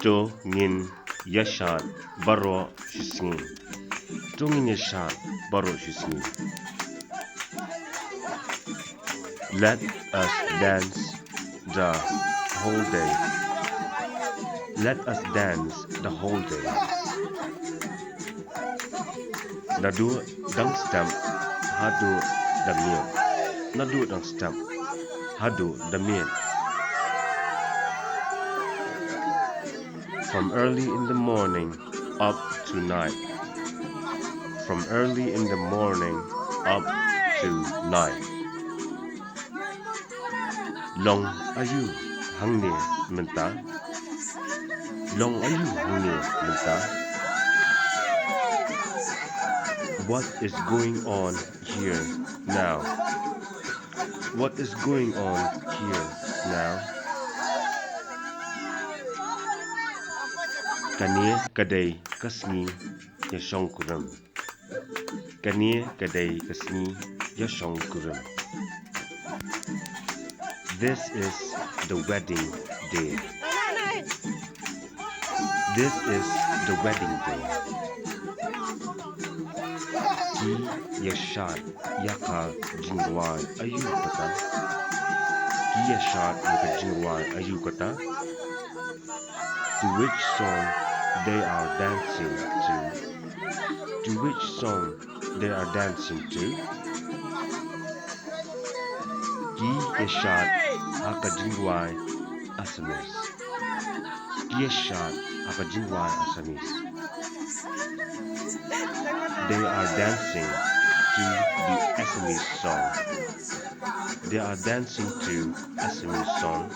to ngin shad baro shisngi. To ngin shad baro shisngi. Let us dance the whole day. Let us dance the whole day. Nadu dang stamp hadu damian. Nadu dang stamp hadu damian. From early in the morning up to night. From early in the morning up to night. Long ayu hangni menta. Long ayu hangni menta. What is going on here now? What is going on here now? Kanie kadai kasni yashonkuram. Kanie kadai kasni yashonkuram. This is the wedding day. This is the wedding day. Ki yashad yakal jingwai ayukata. Ki yashad yakal jingwai ayukata. To which song they are dancing to? To which song they are dancing to? Ki yashad hakajingwai asamis. Ki yashad hakajingwai asamis. They are dancing to the Assamese song. They are dancing to Assamese song.